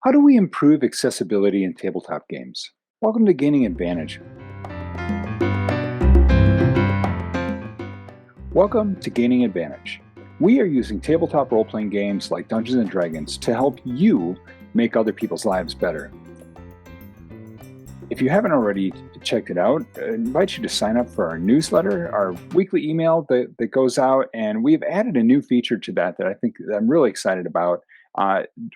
How do we improve accessibility in tabletop games? Welcome to Gaining Advantage. Welcome to Gaining Advantage. We are using tabletop role-playing games like Dungeons & Dragons to help you make other people's lives better. If you haven't already checked it out, I invite you to sign up for our newsletter, our weekly email that goes out, and we've added a new feature to that I think that I'm really excited about.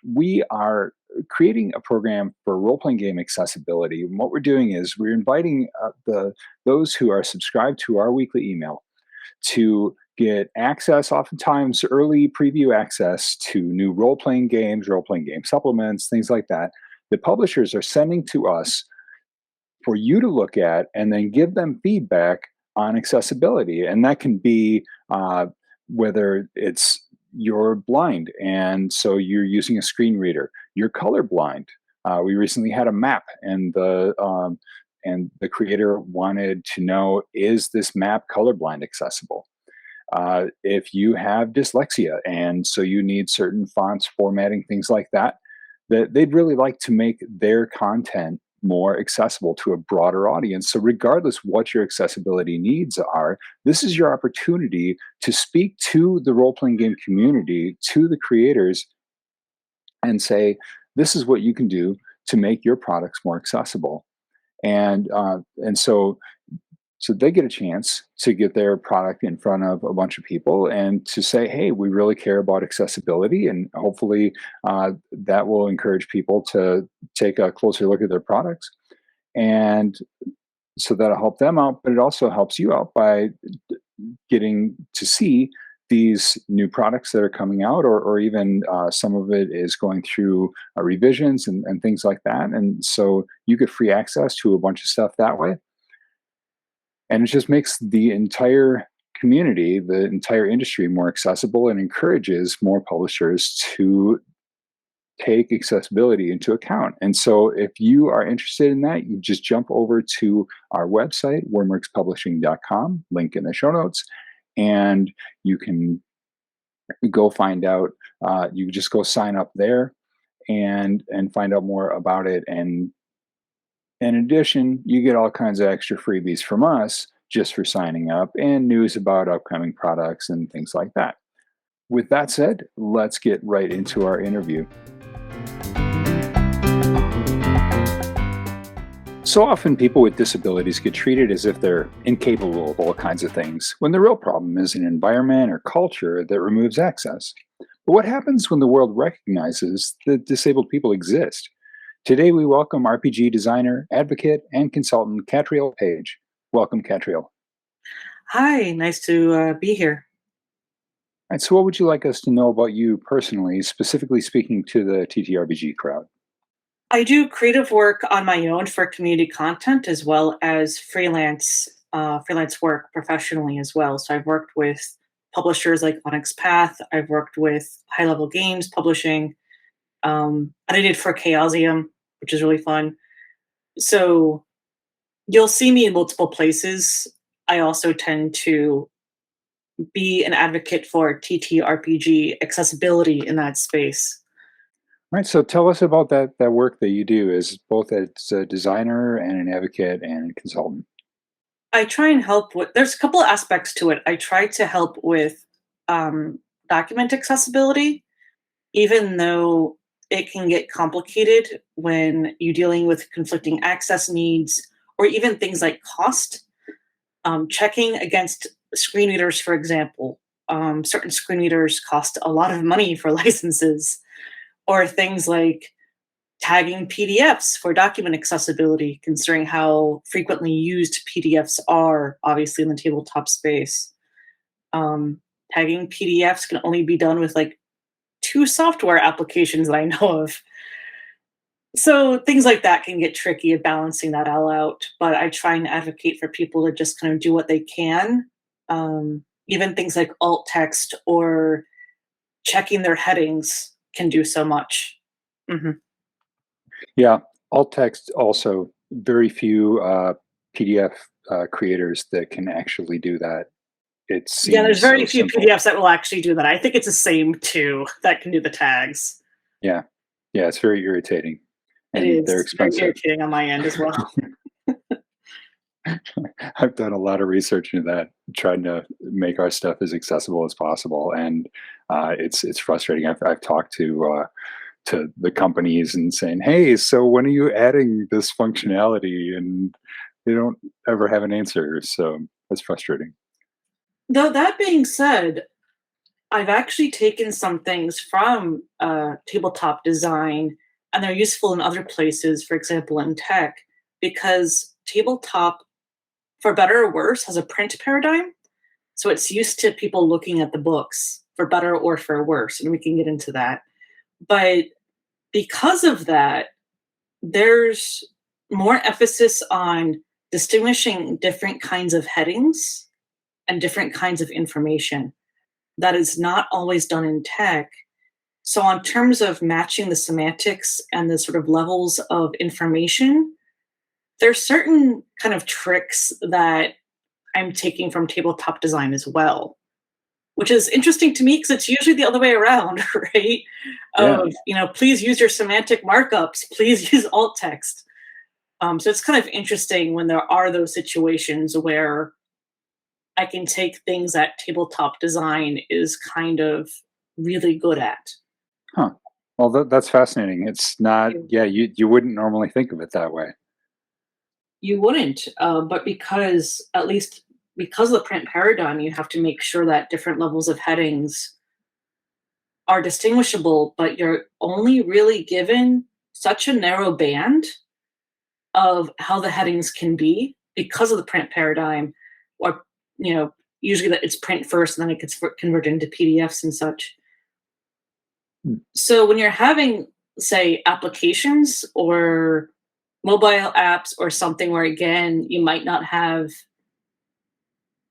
We are creating a program for role-playing game accessibility. And what we're doing is we're inviting those who are subscribed to our weekly email to get access, oftentimes early preview access to new role-playing games, role-playing game supplements, things like that. The publishers are sending to us for you to look at and then give them feedback on accessibility. And that can be whether it's you're blind and so you're using a screen reader, you're colorblind. We recently had a map, and the creator wanted to know, is this map colorblind accessible? If you have dyslexia and so you need certain fonts, formatting, things like that, that they'd really like to make their content more accessible to a broader audience. So regardless what your accessibility needs are, this is your opportunity to speak to the role-playing game community, to the creators, and say, this is what you can do to make your products more accessible. And so they get a chance to get their product in front of a bunch of people and to say, hey, we really care about accessibility. And hopefully that will encourage people to take a closer look at their products. And so that'll help them out, but it also helps you out by getting to see these new products that are coming out, or even some of it is going through revisions and things like that. And so you get free access to a bunch of stuff that way. And it just makes the entire community, the entire industry more accessible, and encourages more publishers to take accessibility into account. And so if you are interested in that, you just jump over to our website, wyrmworkspublishing.com, link in the show notes, and you can go find out, you can just go sign up there and find out more about it. And in addition, you get all kinds of extra freebies from us just for signing up, and news about upcoming products and things like that. With that said, let's get right into our interview. So often people with disabilities get treated as if they're incapable of all kinds of things, when the real problem is an environment or culture that removes access. But what happens when the world recognizes that disabled people exist? Today, we welcome RPG designer, advocate, and consultant Katriel Paige. Welcome, Katriel. Hi, nice to be here. All right, so what would you like us to know about you personally, specifically speaking to the TTRPG crowd? I do creative work on my own for community content as well as freelance work professionally as well. So I've worked with publishers like Onyx Path. I've worked with High Level Games Publishing. Edited for Chaosium, which is really fun. So you'll see me in multiple places. I also tend to be an advocate for TTRPG accessibility in that space. All right, so tell us about that work that you do as both as a designer and an advocate and consultant. I try and help with, there's a couple of aspects to it. I try to help with document accessibility, even though it can get complicated when you're dealing with conflicting access needs or even things like cost. Checking against screen readers, for example. Certain screen readers cost a lot of money for licenses, or things like tagging PDFs for document accessibility, considering how frequently used PDFs are, obviously, in the tabletop space. Tagging PDFs can only be done with like 2 software applications that I know of. So things like that can get tricky at balancing that all out. But I try and advocate for people to just kind of do what they can. Even things like alt text or checking their headings can do so much. Mm-hmm. Yeah, alt text also, very few PDF creators that can actually do that. It Yeah, there's seems very so few simple. PDFs that will actually do that. I think it's the same 2 that can do the tags. Yeah. Yeah, it's very irritating, It and they're is very expensive. irritating on my end as well. I've done a lot of research into that, trying to make our stuff as accessible as possible, and it's frustrating. I've talked to the companies and saying, "Hey, so when are you adding this functionality?" And they don't ever have an answer, so that's frustrating. Though that being said, I've actually taken some things from tabletop design, and they're useful in other places, for example, in tech, because tabletop, for better or worse, has a print paradigm. So it's used to people looking at the books, for better or for worse, and we can get into that. But because of that, there's more emphasis on distinguishing different kinds of headings and different kinds of information that is not always done in tech. So, on terms of matching the semantics and the sort of levels of information, there's certain kind of tricks that I'm taking from tabletop design as well, which is interesting to me because it's usually the other way around, right? Yeah. Of, please use your semantic markups, please use alt text. So it's kind of interesting when there are those situations where I can take things that tabletop design is kind of really good at. Huh. Well, that's fascinating. It's not. Yeah, you wouldn't normally think of it that way. You wouldn't, but because at least because of the print paradigm, you have to make sure that different levels of headings are distinguishable, but you're only really given such a narrow band of how the headings can be because of the print paradigm, or usually that it's print first and then it gets converted into PDFs and such. Hmm. So when you're having, say, applications or mobile apps or something where again you might not have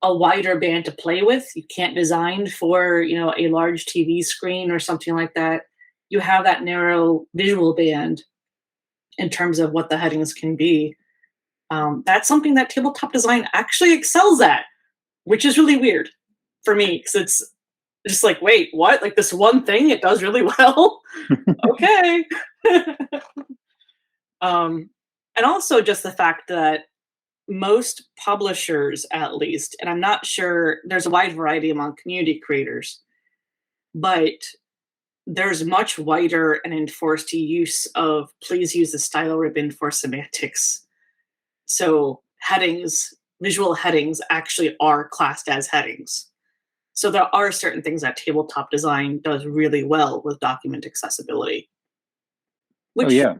a wider band to play with, you can't design for a large TV screen or something like that. You have that narrow visual band in terms of what the headings can be. That's something that tabletop design actually excels at, which is really weird for me because it's just like, wait, what? Like this one thing it does really well? Okay. um, and also just the fact that most publishers, at least, and I'm not sure, there's a wide variety among community creators, but there's much wider and enforced use of please use the style ribbon for semantics. So headings, visual headings actually are classed as headings. So there are certain things that tabletop design does really well with document accessibility, Oh which yeah,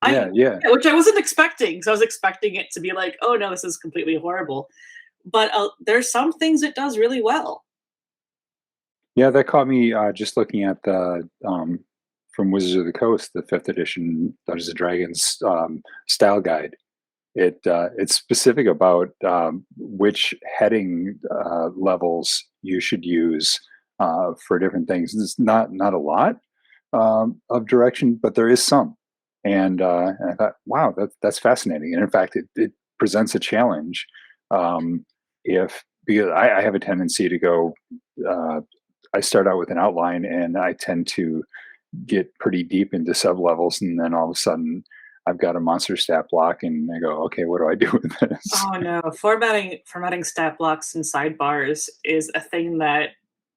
I yeah, yeah, yeah, which I wasn't expecting. So I was expecting it to be like, oh no, this is completely horrible. But there's some things it does really well. yeah. That caught me just looking at the from Wizards of the Coast, the fifth edition Dungeons and Dragons style guide. It's specific about which heading levels you should use for different things. It's not a lot of direction, but there is some. And I thought, wow, that's fascinating. And in fact, it presents a challenge. If because I have a tendency to go, uh, I start out with an outline, and I tend to get pretty deep into sub levels, and then all of a sudden I've got a monster stat block, and I go, okay, what do I do with this? Oh no, formatting stat blocks and sidebars is a thing that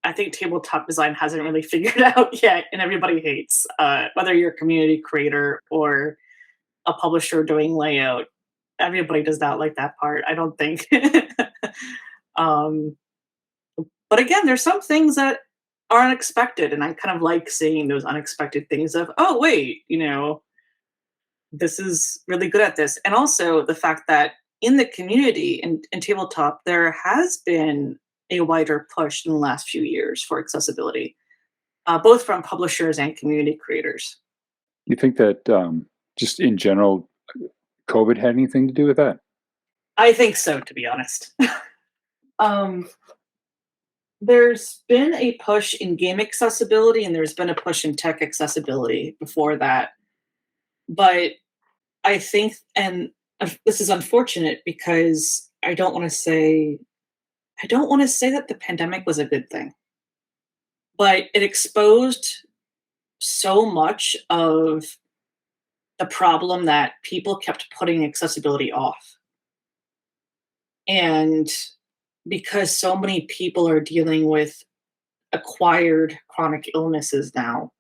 I think tabletop design hasn't really figured out yet, and everybody hates. Whether you're a community creator or a publisher doing layout, everybody does not like that part. I don't think. um, but again, there's some things that are unexpected, and I kind of like seeing those unexpected things of, oh wait, this is really good at this. And also the fact that in the community in tabletop, there has been a wider push in the last few years for accessibility, both from publishers and community creators. You think that just in general, COVID had anything to do with that? I think so, to be honest. um, there's been a push in game accessibility and there's been a push in tech accessibility before that. But I think, and this is unfortunate because I don't want to say that the pandemic was a good thing, but it exposed so much of the problem that people kept putting accessibility off. And because so many people are dealing with acquired chronic illnesses now,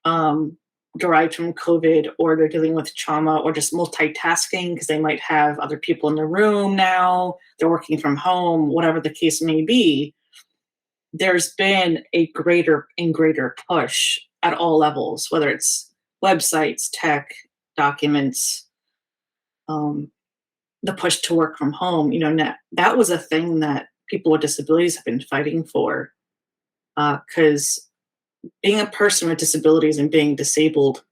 um, derived from COVID, or they're dealing with trauma, or just multitasking because they might have other people in the room now, they're working from home, whatever the case may be, there's been a greater and greater push at all levels, whether it's websites, tech, documents, um, the push to work from home. That was a thing that people with disabilities have been fighting for, because being a person with disabilities and being disabled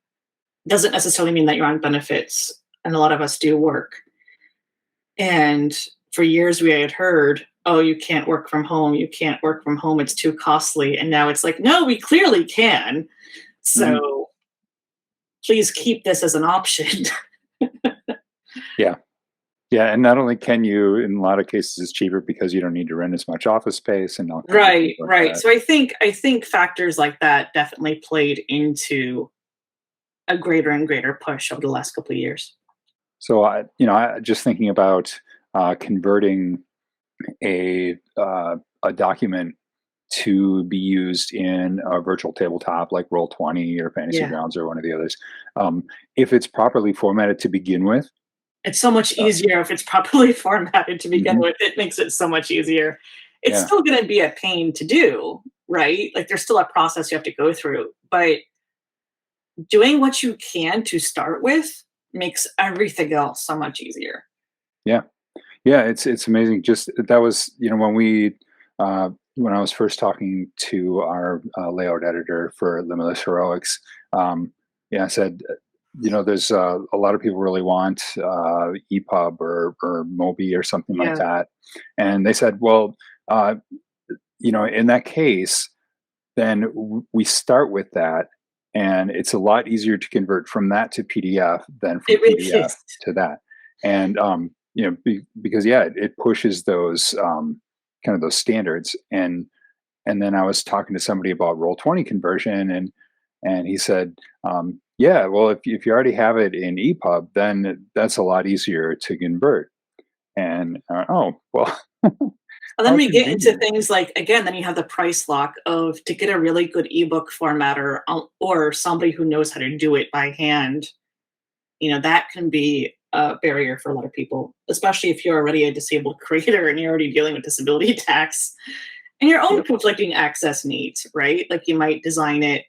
doesn't necessarily mean that you're on benefits, and a lot of us do work. And for years we had heard, oh, you can't work from home, you can't work from home, it's too costly. And now it's like, no, we clearly can. Mhm. So please keep this as an option. Yeah. Yeah, and not only can you, in a lot of cases, it's cheaper because you don't need to rent as much office space and all kinds of things Right, like right. that. So I think factors like that definitely played into a greater and greater push over the last couple of years. So I just thinking about converting a document to be used in a virtual tabletop like Roll20 or Fantasy Yeah. Grounds or one of the others. If it's properly formatted to begin with, It's so much uh, easier if it's properly formatted to begin mhm, with. It makes it so much easier. It's yeah, still gonna be a pain to do, right? Like, there's still a process you have to go through, but doing what you can to start with makes everything else so much easier. yeah. Yeah, it's amazing. Just that was, when I was first talking to our layout editor for Limitless Heroics, yeah, I said, there's a lot of people really want EPUB or Mobi or something like Yeah, that, and they said, well, uh, in that case, then we start with that, and it's a lot easier to convert from that to PDF than from it really PDF is. to that. And because yeah, it pushes those kind of those standards. And then I was talking to somebody about Roll20 conversion, and he said, yeah, well, if you already have it in EPUB, then that's a lot easier to convert. And oh well, And then how we get into convenient. things like, again, then you have the price lock of to get a really good ebook formatter, or somebody who knows how to do it by hand. That can be a barrier for a lot of people, especially if you're already a disabled creator and you're already dealing with disability tax and your own Yep. conflicting access needs, right? Like, you might design it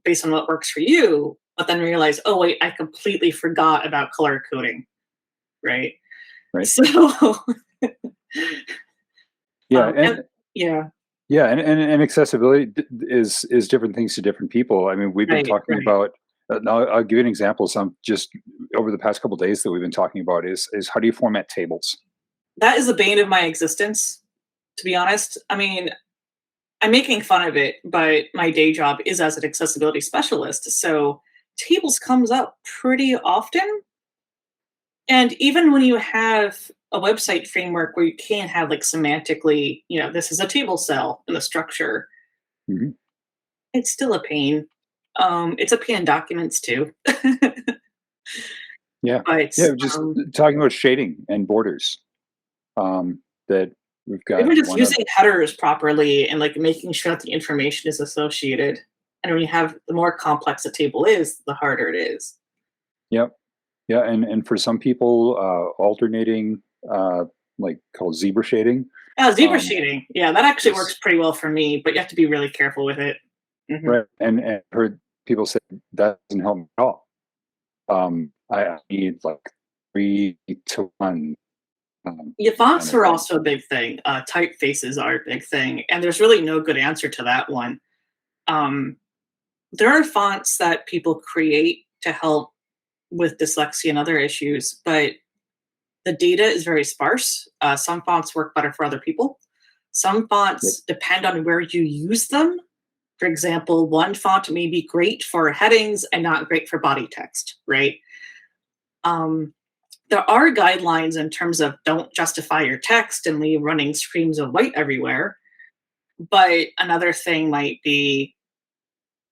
based on what works for you, but then realize, oh, wait, I completely forgot about color coding, right? Right. So, Yeah. and And yeah, yeah, and accessibility is different things to different people. I mean, we've been right, talking right. about. I'll give you an example. Some just over the past couple of days that we've been talking about is how do you format tables? That is the bane of my existence, to be honest. I mean, I'm making fun of it, but my day job is as an accessibility specialist. So tables comes up pretty often. And even when you have a website framework where you can have like semantically, this is a table cell in the structure, Mhm. it's still a pain. It's a pain in documents too. Yeah, But yeah. Just um, talking about shading and borders. That we've got even just one of. using headers properly and like making sure that the information is associated. And when you have the more complex a table is, the harder it is. Yep. Yeah, and for some people, alternating, like called zebra shading, Zebra um, shading. Yeah, that actually works is pretty well for me, but you have to be really careful with it. Hmm. right. And heard people say that doesn't help me at all. I need like 3 to 1 Yeah, kind fonts of are thing. also a big thing. Typefaces are a big thing, and there's really no good answer to that one. Um, there are fonts that people create to help with dyslexia and other issues, but the data is very sparse. Some fonts work better for other people. Some Yep. fonts depend on where you use them. For example, one font may be great for headings and not great for body text, right? Um, there are guidelines in terms of don't justify your text and leave running streams of white everywhere. But another thing might be,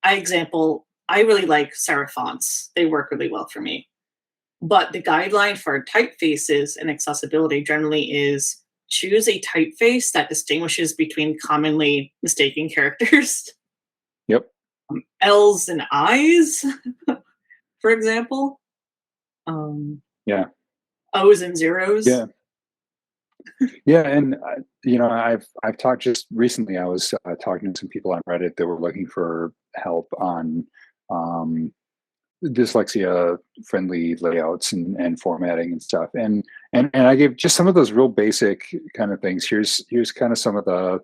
I example I really like serif fonts. They work really well for me. But the guideline for typefaces and accessibility generally is choose a typeface that distinguishes between commonly mistaken characters, Yep. L's and I's, for example, Yeah. O's and zeros. Yeah. Yeah, and I've talked just recently. I was talking to some people on Reddit that were looking for help on um, dyslexia friendly layouts and formatting and stuff. And I gave just some of those real basic kind of things. Here's kind of some of the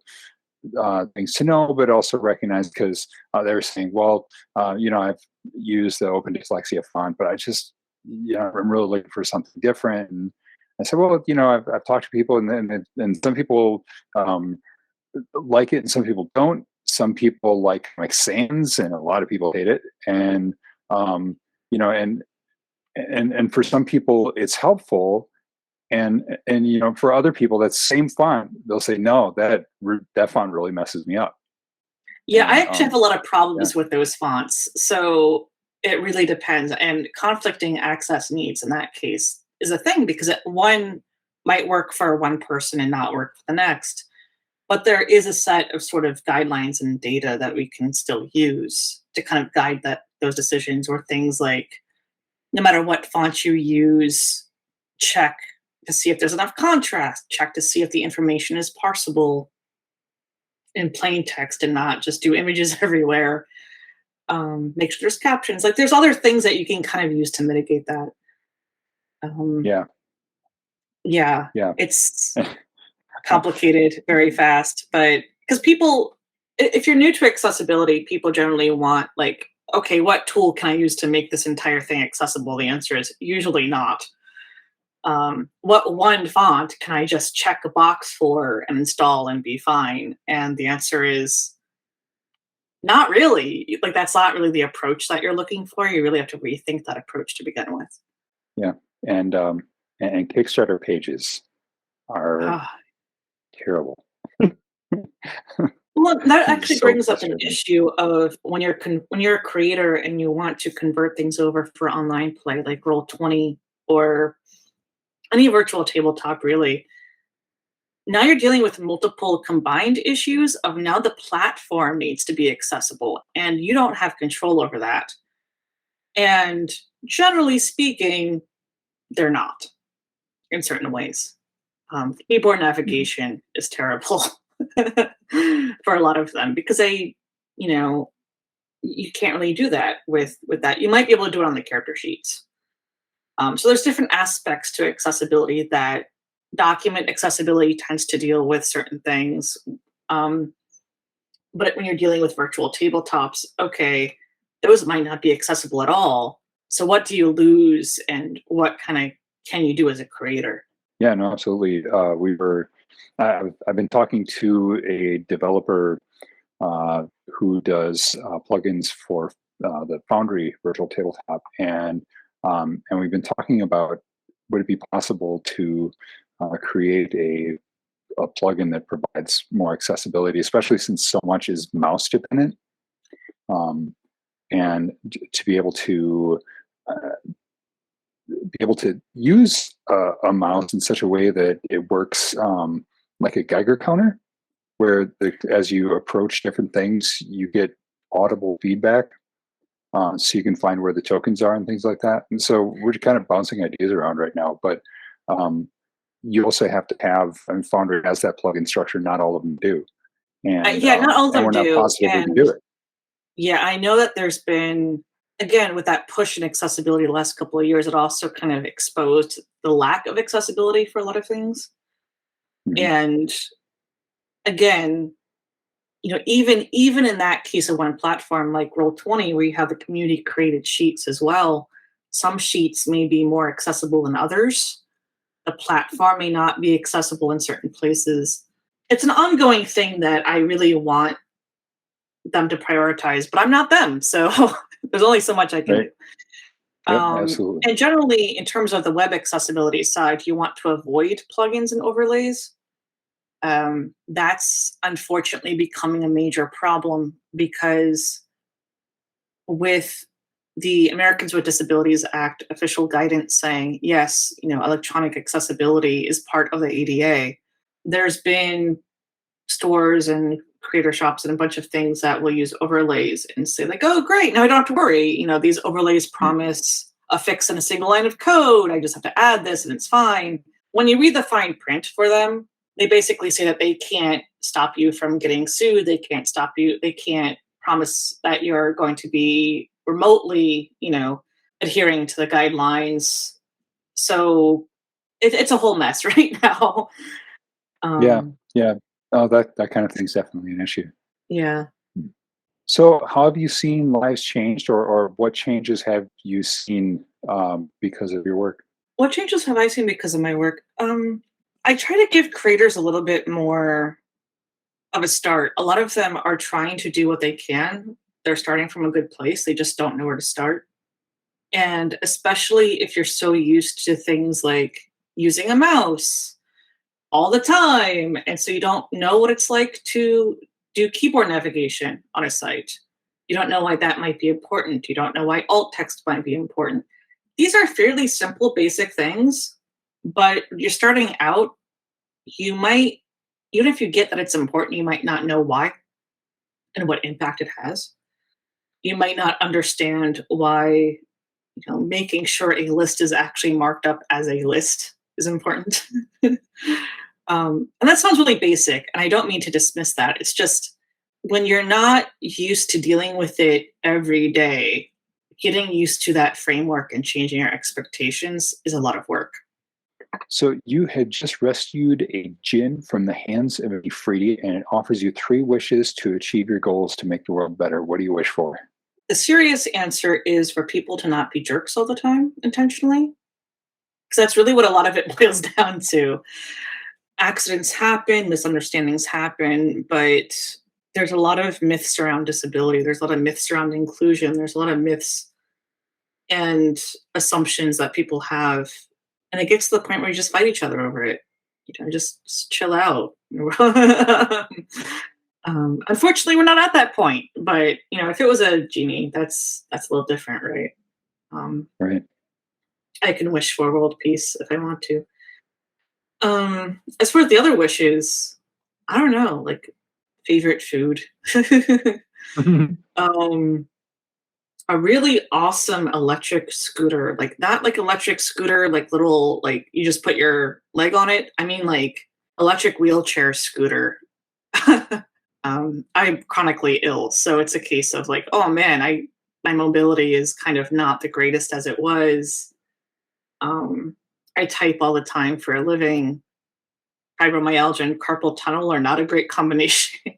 things to know, but also recognize, because they were saying, well, I've used the Open Dyslexia font, but I'm really looking for something different. And I said, well, I've talked to people, and some people like it, and some people don't. Some people like sans, and a lot of people hate it. And um, and for some people, it's helpful, and for other people, that same font, they'll say, no, that font really messes me up. Yeah, I And actually have a lot of yeah. problems with those fonts. So it really depends. And conflicting access needs in that case is a thing, because one might work for one person and not work for the next. But there is a set of sort of guidelines and data that we can still use to kind of guide those decisions, or things like, no matter what font you use, check to see if there's enough contrast, check to see if the information is parsable in plain text and not just do images everywhere. Make sure there's captions. Like, there's other things that you can kind of use to mitigate that. Um, Yeah. yeah, Yeah. it's complicated very fast, but because people, if you're new to accessibility, people generally want, like, okay, what tool can I use to make this entire thing accessible? The answer is usually not. What one font can I just check a box for and install and be fine? And the answer is not really. Like, that's not really the approach that you're looking for. You really have to rethink that approach to begin with. Yeah. And Kickstarter pages are Ah. terrible. Well, that It's actually so brings up an frustrating. issue of when you're a creator and you want to convert things over for online play, like Roll20 or any virtual tabletop, really. Now you're dealing with multiple combined issues of, now the platform needs to be accessible, and you don't have control over that. And generally speaking, they're not, in certain ways. Keyboard Mhm. navigation is terrible for a lot of them, because you know, you can't really do that with that. You might be able to do it on the character sheets. So there's different aspects to accessibility that document accessibility tends to deal with certain things. Um, but when you're dealing with virtual tabletops, okay, those might not be accessible at all. So what do you lose, and what kind of can you do as a creator? Yeah, no, absolutely. I've been talking to a developer who does plugins for the Foundry virtual tabletop, and we've been talking about, would it be possible to create a plugin that provides more accessibility, especially since so much is mouse dependent, um, and to uh, be able to use a mouse in such a way that it works like a Geiger counter, where as you approach different things, you get audible feedback, so you can find where the tokens are and things like that. And so we're kind of bouncing ideas around right now, but um, you also have to have, I mean, Foundry has that plugin structure. Not all of them do, Yeah, not all of and them we're not do, positive we can and do it. yeah, I know that there's been, again, with that push in accessibility the last couple of years, it also kind of exposed the lack of accessibility for a lot of things. Mhm. And again, even in that case of one platform like Roll20, where you have the community created sheets as well, some sheets may be more accessible than others. The platform may not be accessible in certain places. It's an ongoing thing that I really want them to prioritize, but I'm not them, so there's only so much I can Right? do. Yep, absolutely. And generally, in terms of the web accessibility side, you want to avoid plugins and overlays. That's unfortunately becoming a major problem, because with the Americans with Disabilities Act official guidance saying, yes, electronic accessibility is part of the ADA, there's been stores and creator shops and a bunch of things that will use overlays and say like, oh, great, now I don't have to worry. These overlays promise a fix in a single line of code. I just have to add this and it's fine. When you read the fine print for them, they basically say that they can't stop you from getting sued. They can't stop you. They can't promise that you're going to be remotely, adhering to the guidelines. So it's a whole mess right now. Yeah, yeah. Oh, that kind of thing's definitely an issue. Yeah. So, how have you seen lives changed, or what changes have you seen because of your work? What changes have I seen because of my work? I try to give creators a little bit more of a start. A lot of them are trying to do what they can. They're starting from a good place. They just don't know where to start. And especially if you're so used to things like using a mouse all the time, and so you don't know what it's like to do keyboard navigation on a site. You don't know why that might be important. You don't know why alt text might be important. These are fairly simple, basic things, but you're starting out, you might, even if you get that it's important, you might not know why and what impact it has. You might not understand why, making sure a list is actually marked up as a list is important. And that sounds really basic, and I don't mean to dismiss that. It's just when you're not used to dealing with it every day, getting used to that framework and changing your expectations is a lot of work. So, you had just rescued a djinn from the hands of a Ifriti, and it offers you 3 wishes to achieve your goals to make the world better. What do you wish for? The serious answer is for people to not be jerks all the time intentionally, because that's really what a lot of it boils down to. Accidents happen, misunderstandings happen, but there's a lot of myths around disability. There's a lot of myths around inclusion. There's a lot of myths and assumptions that people have. And it gets to the point where you just fight each other over it. Just chill out. Unfortunately, we're not at that point. But if it was a genie, that's a little different, right? Right. I can wish for world peace if I want to. As far as the other wishes, I don't know, like favorite food. um, a really awesome electric scooter, like not like electric scooter, like little, like you just put your leg on it. I mean, like electric wheelchair scooter. I'm chronically ill, so it's a case of like, oh man, my mobility is kind of not the greatest as it was. I type all the time for a living. Fibromyalgia and carpal tunnel are not a great combination.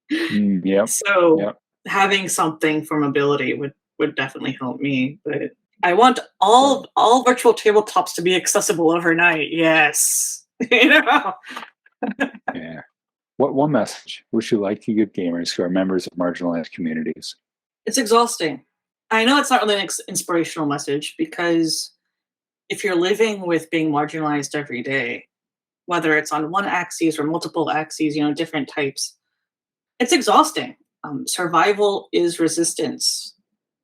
Yep. So Yep. having something for mobility would definitely help me. But I want all virtual tabletops to be accessible overnight. Yes. Yeah. What one message would you like to give gamers who are members of marginalized communities? It's exhausting. I know it's not really an inspirational message, because if you're living with being marginalized every day, whether it's on one axis or multiple axes, different types, it's exhausting. Survival is resistance.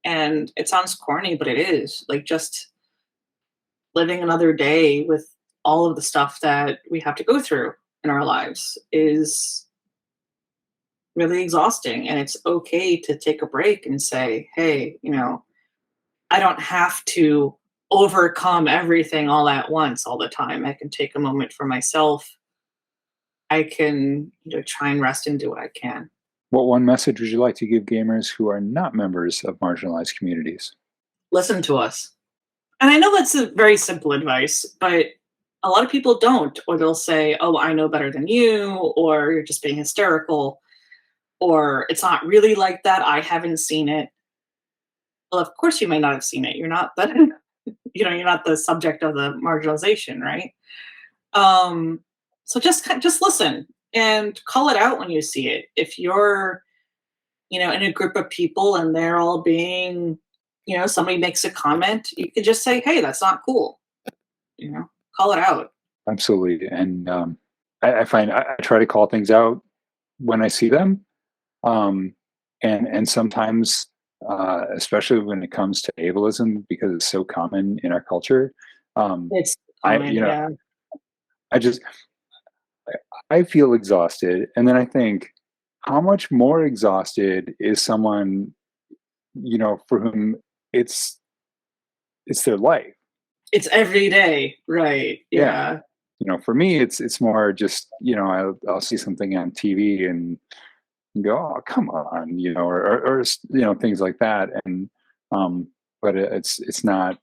And it sounds corny, but it is. Like just living another day with all of the stuff that we have to go through in our lives is really exhausting. And it's okay to take a break and say, hey, I don't have to overcome everything all at once all the time. I can take a moment for myself. I can try and rest and do what I can. What one message would you like to give gamers who are not members of marginalized communities? Listen to us. And I know that's a very simple advice, but a lot of people don't, or they'll say, oh, I know better than you, or you're just being hysterical, or it's not really like that. I haven't seen it. Well, of course you may not have seen it. You're not the, you're not the subject of the marginalization, right? So just listen and call it out when you see it. If you're, in a group of people and they're all being, somebody makes a comment, you can just say, hey, that's not cool. Call it out. Absolutely. And I find I try to call things out when I see them. And sometimes especially when it comes to ableism, because it's so common in our culture. Um, It's I, common, you know, yeah. I just, I feel exhausted. And then I think, how much more exhausted is someone, for whom it's, it's their life. It's every day, right? Yeah. Yeah. For me, it's more just, I'll see something on TV and go, oh, come on, or things like that. And, um, but it's not,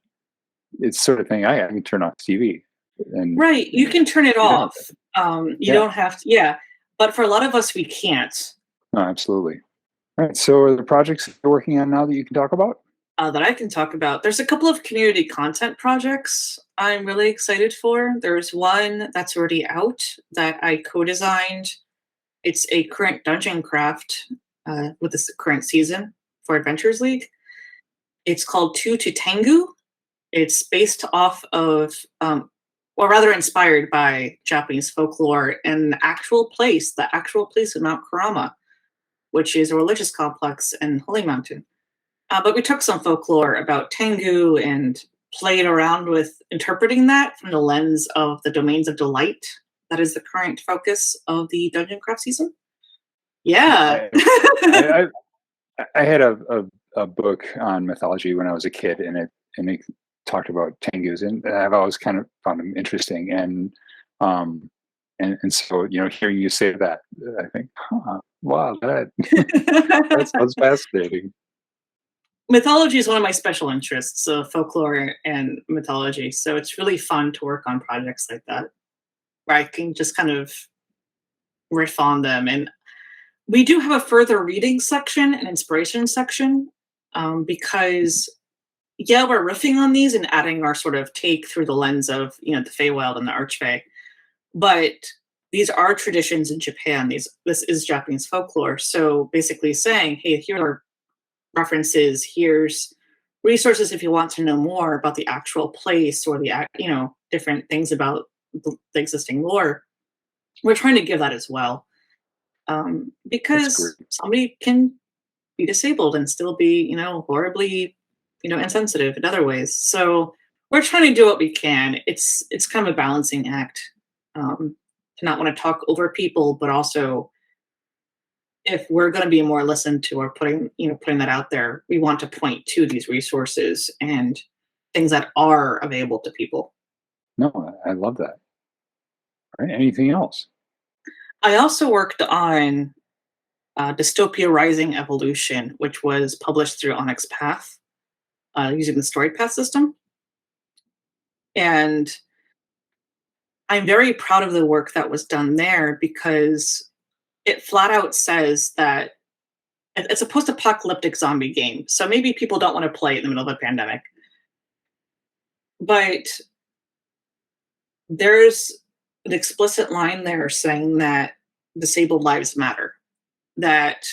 it's sort of thing I can turn off TV and, Right, you can turn it get on with it. off. You Yeah, don't have to, yeah, but for a lot of us, we can't. no, absolutely. All right. So are the projects you're working on now that you can talk about? That I can talk about. There's a couple of community content projects I'm really excited for. There's one that's already out that I co-designed. It's a current dungeon craft with this current season for Adventures League. It's called Two to Tengu. It's based off of, or rather inspired by Japanese folklore and the actual place of Mount Kurama, which is a religious complex in Holy Mountain. But we took some folklore about Tengu and played around with interpreting that from the lens of the domains of delight. That is the current focus of the Dungeon Craft season. Yeah. I, I, I had a book on mythology when I was a kid, and it talked about Tengus, and I've always kind of found them interesting. And so hearing you say that, I think, wow, that sounds fascinating. Mythology is one of my special interests, so folklore and mythology. So it's really fun to work on projects like that, where I can just kind of riff on them. And we do have a further reading section and inspiration section because, yeah, we're riffing on these and adding our sort of take through the lens of the Feywild and the Archfey. But these are traditions in Japan. This is Japanese folklore. So basically saying, hey, here are references, here's resources if you want to know more about the actual place or the different things about the existing lore. We're trying to give that as well, That's great. because somebody can be disabled and still be horribly insensitive in other ways. So we're trying to do what we can. It's kind of a balancing act, to not want to talk over people, but also if we're going to be more listened to or putting that out there, we want to point to these resources and things that are available to people. No, I love that. All right. Anything else? I also worked on Dystopia Rising Evolution, which was published through Onyx Path using the story path system. And I'm very proud of the work that was done there because it flat out says that it's a post-apocalyptic zombie game. So maybe people don't want to play it in the middle of a pandemic. But there's an explicit line there saying that disabled lives matter, that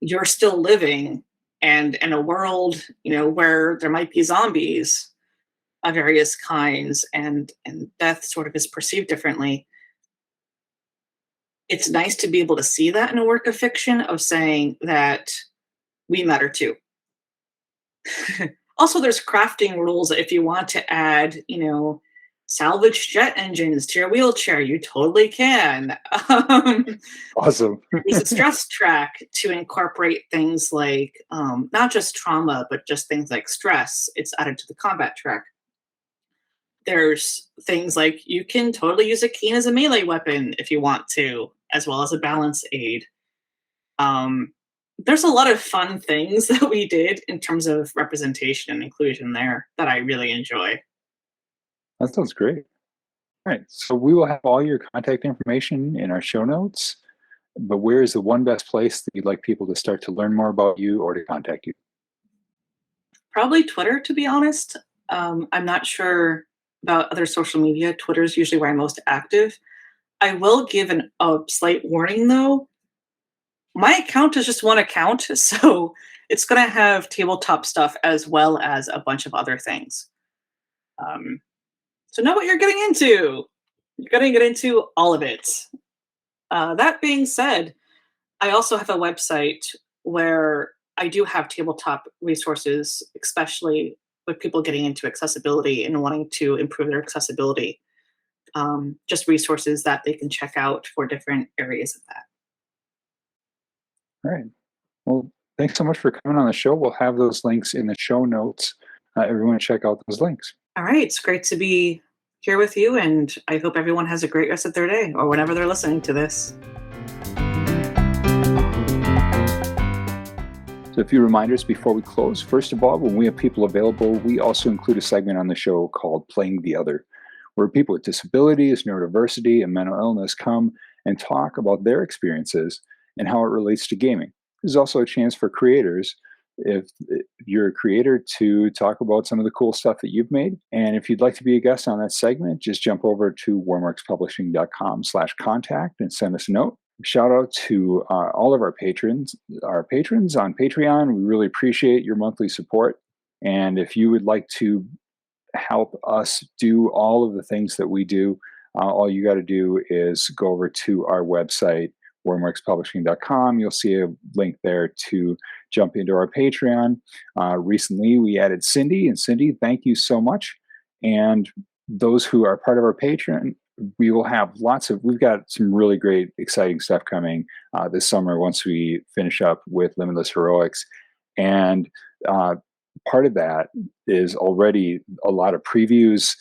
you're still living, and in a world where there might be zombies of various kinds and death sort of is perceived differently. It's nice to be able to see that in a work of fiction, of saying that we matter too. Also, there's crafting rules. If you want to add salvage jet engines to your wheelchair, you totally can. Awesome. There's a stress track to incorporate things like not just trauma, but just things like stress. It's added to the combat track. There's things like you can totally use a cane as a melee weapon if you want to, as well as a balance aid. There's a lot of fun things that we did in terms of representation and inclusion there that I really enjoy. That sounds great. All right. So we will have all your contact information in our show notes. But where is the one best place that you'd like people to start to learn more about you or to contact you? Probably Twitter, to be honest. I'm not sure about other social media. Twitter is usually where I'm most active. I will give a slight warning though. My account is just one account, so it's going to have tabletop stuff as well as a bunch of other things. So know what you're getting into. You're going to get into all of it. That being said, I also have a website where I do have tabletop resources, especially with people getting into accessibility and wanting to improve their accessibility. Just resources that they can check out for different areas of that. All right. Well, thanks so much for coming on the show. We'll have those links in the show notes. Everyone check out those links. All right. It's great to be here with you, and I hope everyone has a great rest of their day or whenever they're listening to this. So a few reminders before we close. First of all, when we have people available, we also include a segment on the show called Playing the Other, where people with disabilities, neurodiversity, and mental illness come and talk about their experiences and how it relates to gaming. There's also a chance for creators, if you're a creator, to talk about some of the cool stuff that you've made. And if you'd like to be a guest on that segment, just jump over to wyrmworkspublishing.com/contact and send us a note. Shout out to all of our patrons on Patreon. We really appreciate your monthly support. And if you would like to help us do all of the things that we do, all you got to do is go over to our website, wyrmworkspublishing.com. You'll see a link there to jump into our Patreon. Recently, we added Cindy. And Cindy, thank you so much. And those who are part of our Patreon, we've got some really great, exciting stuff coming this summer once we finish up with Limitless Heroics. And part of that is already a lot of previews,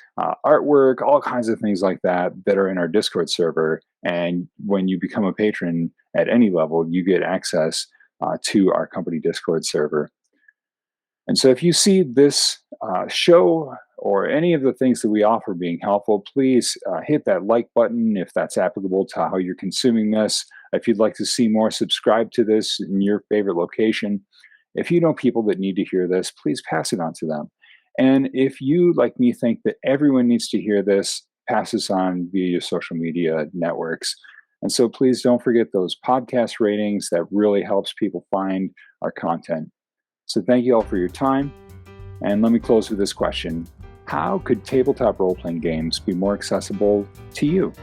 artwork, all kinds of things like that are in our Discord server. And when you become a patron at any level, you get access to our company Discord server. And so if you see this show or any of the things that we offer being helpful, please hit that like button if that's applicable to how you're consuming this. If you'd like to see more, subscribe to this in your favorite location. If you know people that need to hear this, please pass it on to them. And if you, like me, think that everyone needs to hear this, pass this on via your social media networks. And so please don't forget those podcast ratings. That really helps people find our content. So thank you all for your time. And let me close with this question. How could tabletop role-playing games be more accessible to you?